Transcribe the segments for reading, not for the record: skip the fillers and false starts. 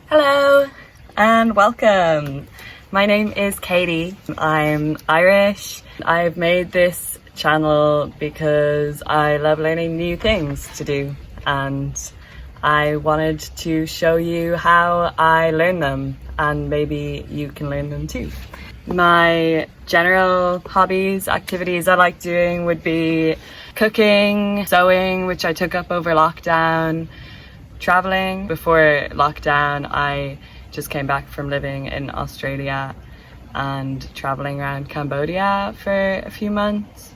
Hello and welcome. My name is Katie. I'm Irish. I've made this channel because I love learning new things to do, and I wanted to show you how I learn them, and maybe you can learn them too. My general hobbies, activities I like doing would be cooking, sewing, which I took up over lockdown, traveling. Before lockdown, I just came back from living in Australia and traveling around Cambodia for a few months.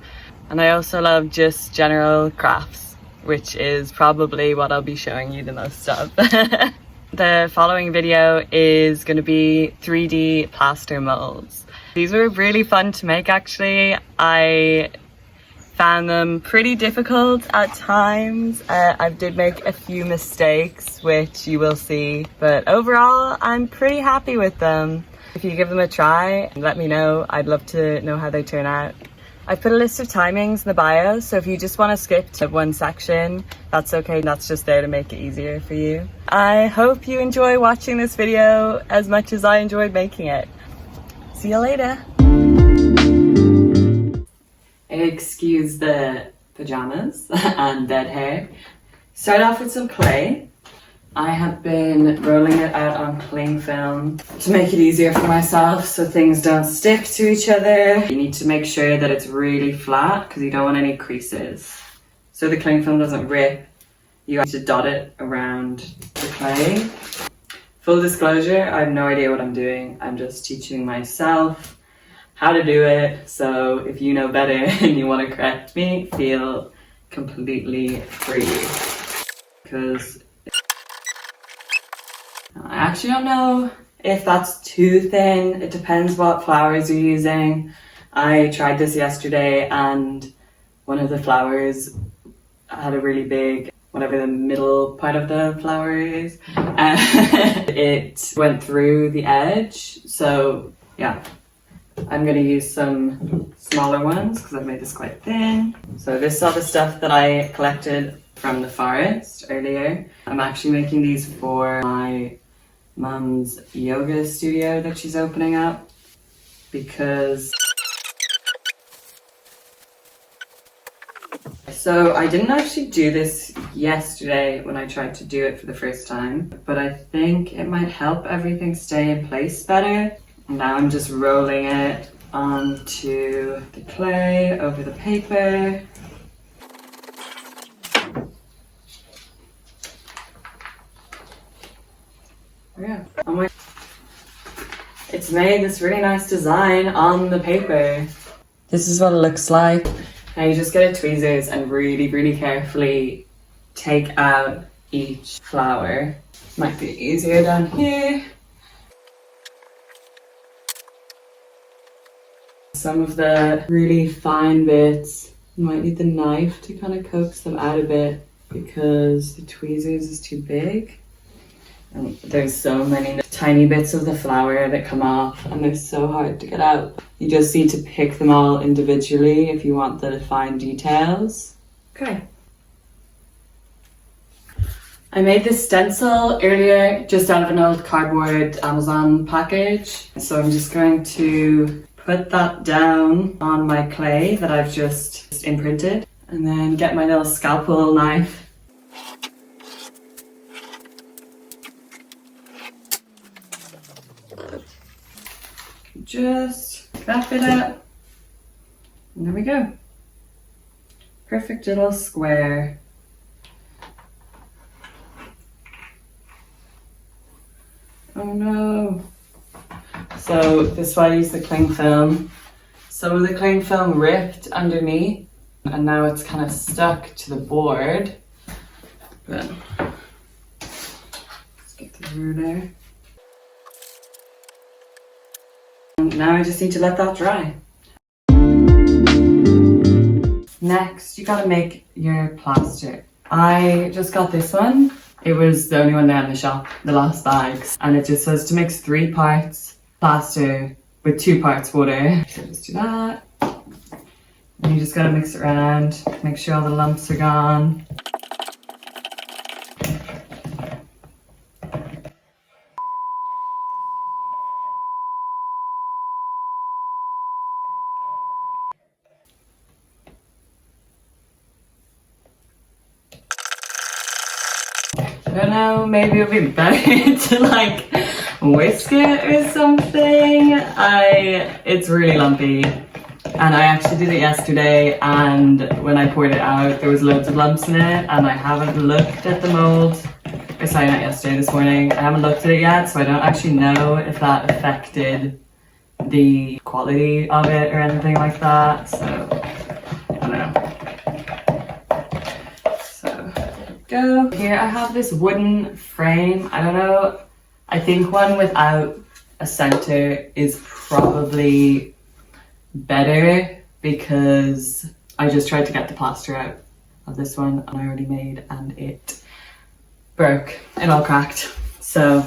And I also love just general crafts, which is probably what I'll be showing you the most of. The following video is going to be 3D plaster molds. These were really fun to make actually. I found them pretty difficult at times. I did make a few mistakes, which you will see, but overall I'm pretty happy with them. If you give them a try, let me know. I'd love to know how they turn out. I've put a list of timings in the bio, so if you just want to skip to one section, that's okay. That's just there to make it easier for you. I hope you enjoy watching this video as much as I enjoyed making it. See you later. Excuse the pajamas and dead hair. Start off with some clay. I have been rolling it out on Clingfilm to make it easier for myself so things don't stick to each other. You need to make sure that it's really flat because you don't want any creases. So the Clingfilm doesn't rip, you have to dot it around the clay. Full disclosure, I have no idea what I'm doing. I'm just teaching myself how to do it, so if you know better and you want to correct me, feel completely free. Because I actually don't know if that's too thin. It depends what flowers you're using. I tried this yesterday and one of the flowers had a really big, whatever the middle part of the flower is, and it went through the edge. So yeah, I'm going to use some smaller ones because I've made this quite thin. So this is all the stuff that I collected from the forest earlier. I'm actually making these for my mum's yoga studio that she's opening up because... So I didn't actually do this yesterday when I tried to do it for the first time, but I think it might help everything stay in place better. Now I'm just rolling it onto the clay over the paper. Yeah. Oh my! It's made this really nice design on the paper. This is what it looks like. Now you just get a tweezers and really carefully take out each flower. Might be easier down here. Some of the really fine bits, you might need the knife to kind of coax them out a bit because the tweezers is too big. And there's so many tiny bits of the flower that come off and they're so hard to get out. You just need to pick them all individually if you want the fine details. Okay. I made this stencil earlier just out of an old cardboard Amazon package. So I'm just going to put that down on my clay that I've just imprinted and then get my little scalpel knife. Just wrap it up and there we go. Perfect little square. Oh no. So this is why I use the cling film. Some of the cling film ripped underneath and now it's kind of stuck to the board. But let's get through there. And now I just need to let that dry. Next, you gotta make your plaster. I just got this one. It was the only one there in the shop, the last bags. And it just says to mix 3 parts plaster with 2 parts water. So just do that. And you just gotta mix it around, make sure all the lumps are gone. I don't know, maybe it would be better to like whisk it or something. It's really lumpy. And I actually did it yesterday, and when I poured it out, there was loads of lumps in it, and I haven't looked at the mould. Or sorry, not yesterday, this morning. I haven't looked at it yet, so I don't actually know if that affected the quality of it or anything like that. So, I don't know. So, there we go. Here I have this wooden frame. I don't know. I think one without a center is probably better, because I just tried to get the plaster out of this one and I already made, and it broke. It all cracked. So,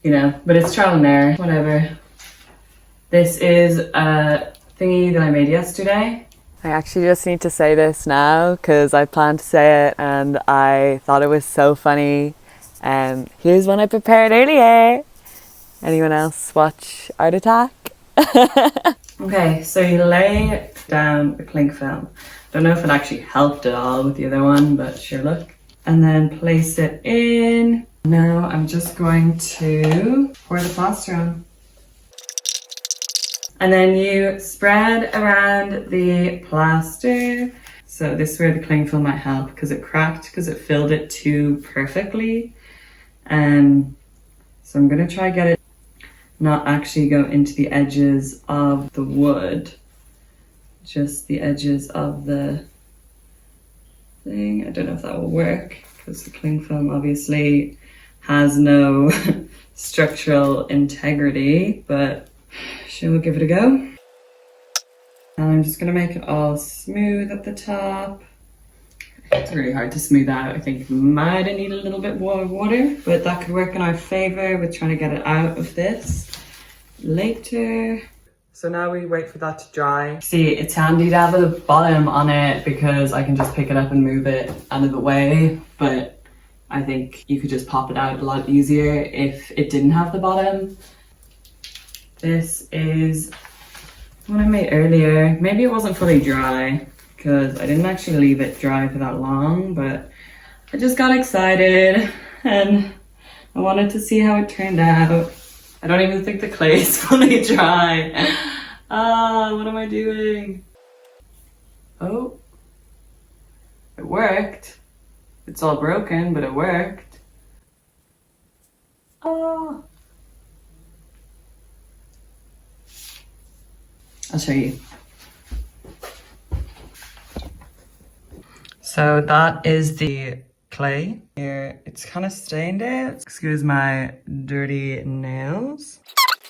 you know, but it's trial and error, whatever. This is a thingy that I made yesterday. I actually just need to say this now because I planned to say it and I thought it was so funny. Here's one I prepared earlier. Anyone else watch Art Attack? Okay, so you lay down the Clingfilm. Don't know if it actually helped at all with the other one, but sure look. And then place it in. Now I'm just going to pour the plaster on. And then you spread around the plaster. So this is where the Clingfilm might help, because it cracked because it filled it too perfectly. So I'm gonna try get it not actually go into the edges of the wood, just the edges of the thing. I don't know if that will work because the Clingfilm obviously has no structural integrity, but sure, we'll give it a go. And I'm just gonna make it all smooth at the top. It's really hard to smooth out. I think we might need a little bit more water, but that could work in our favor with trying to get it out of this later. So now we wait for that to dry. See, it's handy to have a bottom on it because I can just pick it up and move it out of the way, but I think you could just pop it out a lot easier if it didn't have the bottom. This is one I made earlier. Maybe it wasn't fully dry because I didn't actually leave it dry for that long, but I just got excited and I wanted to see how it turned out. I don't even think the clay is fully dry. What am I doing? Oh, it worked. It's all broken, but it worked. Oh. I'll show you. So that is the clay. Here, it's kind of stained out. Excuse my dirty nails.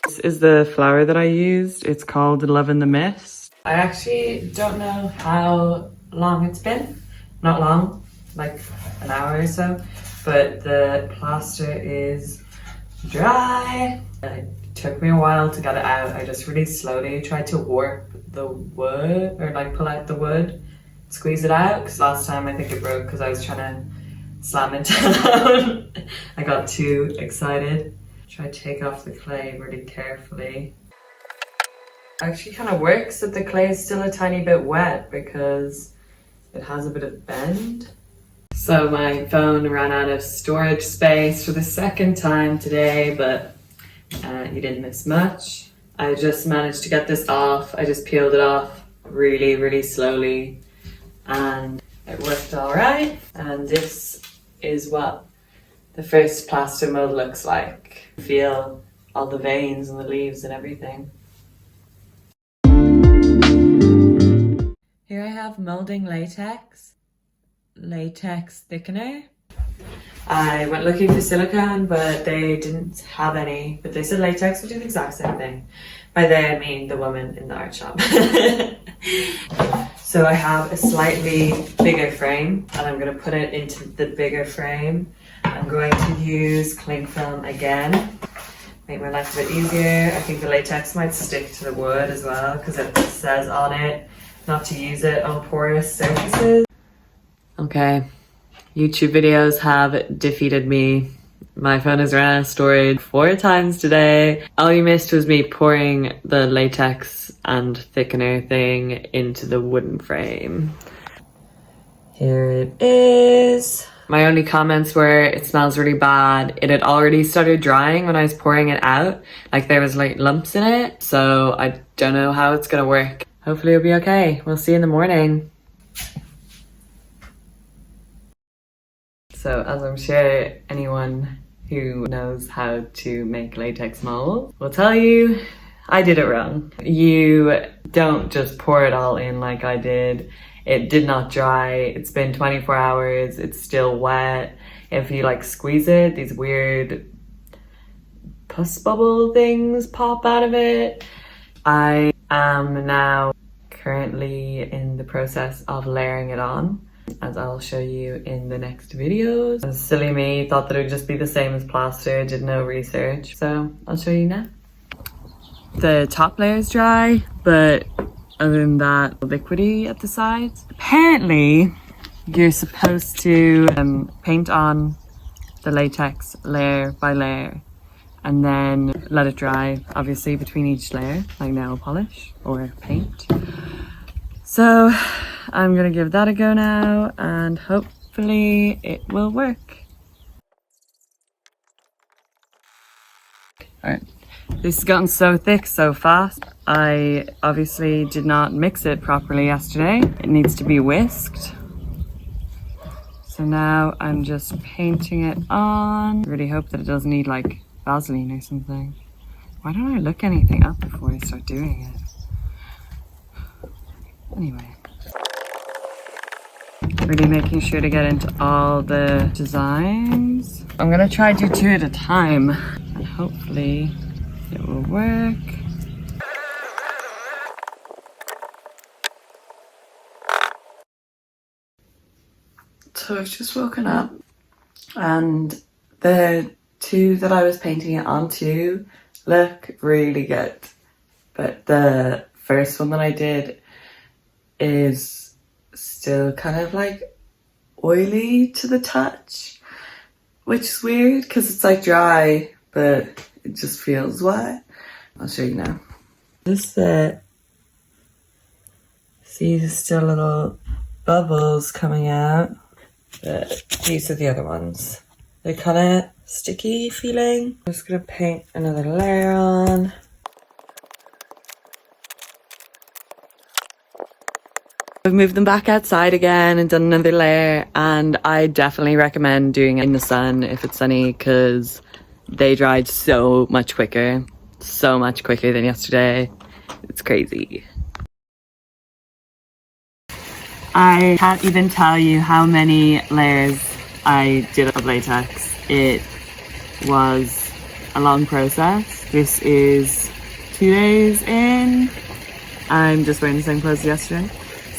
This is the flour that I used. It's called Love in the Mist. I actually don't know how long it's been. Not long, like an hour or so. But the plaster is dry. It took me a while to get it out. I just really slowly tried to warp the wood, or like pull out the wood, squeeze it out, because last time I think it broke because I was trying to slam it down. I got too excited. Try to take off the clay really carefully. Actually kind of works that the clay is still a tiny bit wet because it has a bit of bend. So my phone ran out of storage space for the second time today, but you didn't miss much. I just managed to get this off. I just peeled it off really, really slowly and it worked all right. And this is what the first plaster mold looks like. Feel all the veins and the leaves and everything. Here I have molding latex thickener. I went looking for silicone, but they didn't have any, but they said latex would do the exact same thing. By they, I mean the woman in the art shop. So I have a slightly bigger frame and I'm going to put it into the bigger frame. I'm going to use Clingfilm again, make my life a bit easier. I think the latex might stick to the wood as well because it says on it not to use it on porous surfaces. Okay, YouTube videos have defeated me. My phone has run out of storage 4 times today. All you missed was me pouring the latex and thickener thing into the wooden frame. Here it is. My only comments were it smells really bad. It had already started drying when I was pouring it out. Like there was like lumps in it. So I don't know how it's gonna work. Hopefully it'll be okay. We'll see in the morning. So as I'm sure anyone who knows how to make latex molds will tell you, I did it wrong. You don't just pour it all in like I did. It did not dry. It's been 24 hours. It's still wet. If you like squeeze it, these weird pus bubble things pop out of it. I am now currently in the process of layering it on, as I'll show you in the next videos. Silly me, thought that it would just be the same as plaster, did no research. So I'll show you now. The top layer is dry, but other than that, liquidy at the sides. Apparently, you're supposed to paint on the latex layer by layer and then let it dry, obviously, between each layer, like nail polish or paint. So I'm gonna give that a go now and hopefully it will work. All right. This has gotten so thick so fast. I obviously did not mix it properly yesterday. It needs to be whisked. So now I'm just painting it on. I really hope that it doesn't need like Vaseline or something. Why don't I look anything up before I start doing it? Anyway. Really making sure to get into all the designs. I'm gonna try to do 2 at a time and hopefully it will work. So I've just woken up and the 2 that I was painting it onto look really good. But the first one that I did is still kind of like oily to the touch, which is weird because it's like dry, but it just feels wet. I'll show you now. Just see there's still little bubbles coming out, but these are the other ones. They're kind of sticky feeling. I'm just gonna paint another layer on. I've moved them back outside again and done another layer, and I definitely recommend doing it in the sun if it's sunny because they dried so much quicker than yesterday. It's crazy. I can't even tell you how many layers I did of latex. It was a long process. This is 2 days in. I'm just wearing the same clothes as yesterday.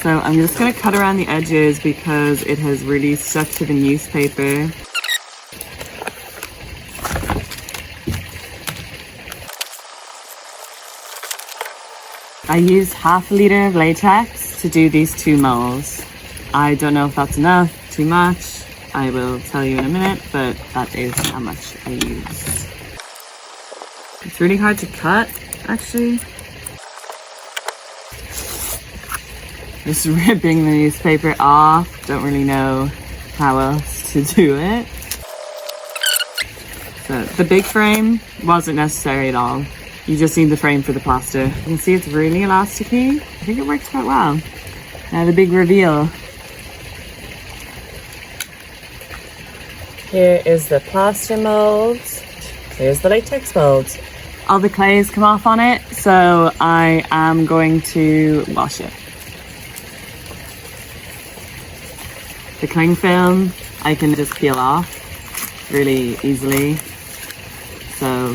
So I'm just gonna cut around the edges because it has really stuck to the newspaper. I used half a liter of latex to do these 2 molds. I don't know if that's enough, too much. I will tell you in a minute, but that is how much I used. It's really hard to cut, actually. Just ripping the newspaper off. Don't really know how else to do it. So the big frame wasn't necessary at all. You just need the frame for the plaster. You can see it's really elasticy. I think it works quite well. Now the big reveal. Here is the plaster molds. Here's the latex molds. All the clay has come off on it, so I am going to wash it. The Clingfilm I can just peel off really easily. So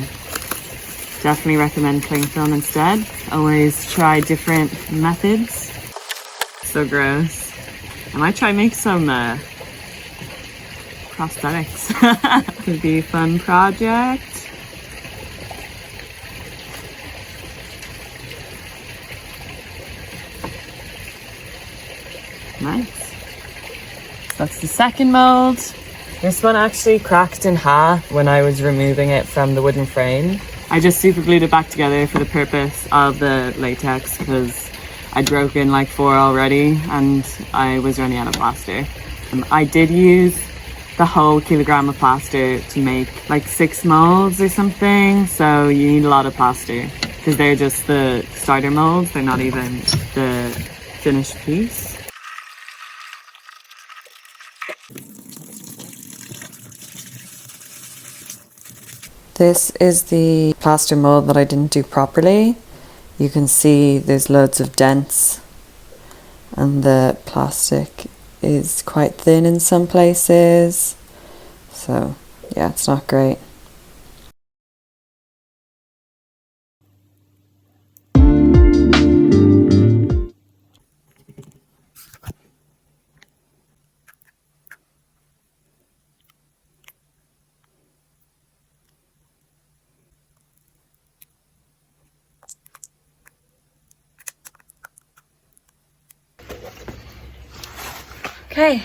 definitely recommend Clingfilm instead. Always try different methods. So gross. I might try and make some prosthetics. Could be a fun project. Nice. That's the second mold. This one actually cracked in half when I was removing it from the wooden frame. I just super glued it back together for the purpose of the latex because I'd broken like 4 already and I was running out of plaster. I did use the whole kilogram of plaster to make like 6 molds or something, so you need a lot of plaster because they're just the starter molds, they're not even the finished piece. This is the plaster mold that I didn't do properly. You can see there's loads of dents and the plastic is quite thin in some places. So yeah, it's not great. Okay,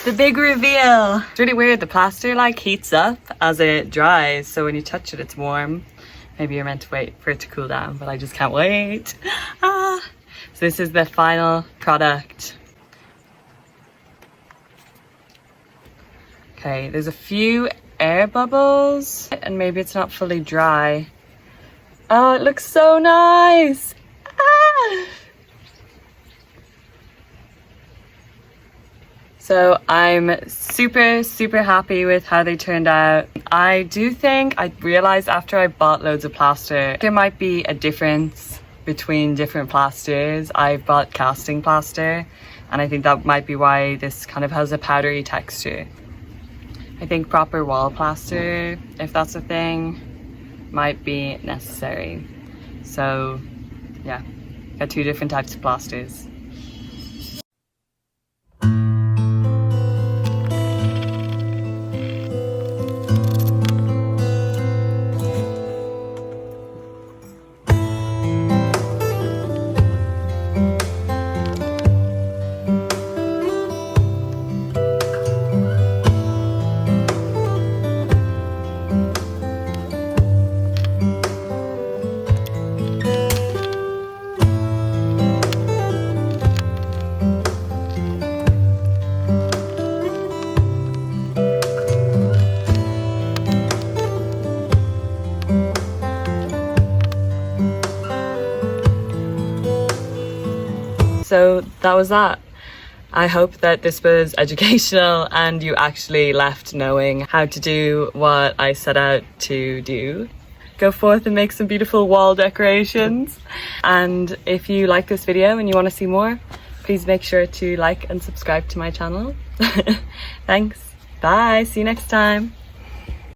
the big reveal. It's really weird, the plaster like heats up as it dries, so when you touch it it's warm. Maybe you're meant to wait for it to cool down, but I just can't wait. So this is the final product. Okay, there's a few air bubbles and maybe it's not fully dry. Oh, it looks so nice. So I'm super happy with how they turned out. I do think I realized after I bought loads of plaster, there might be a difference between different plasters. I bought casting plaster and I think that might be why this kind of has a powdery texture. I think proper wall plaster, if that's a thing, might be necessary. So yeah, got 2 different types of plasters. So that was that. I hope that this was educational and you actually left knowing how to do what I set out to do. Go forth and make some beautiful wall decorations. And if you like this video and you want to see more, please make sure to like and subscribe to my channel. Thanks. Bye. See you next time.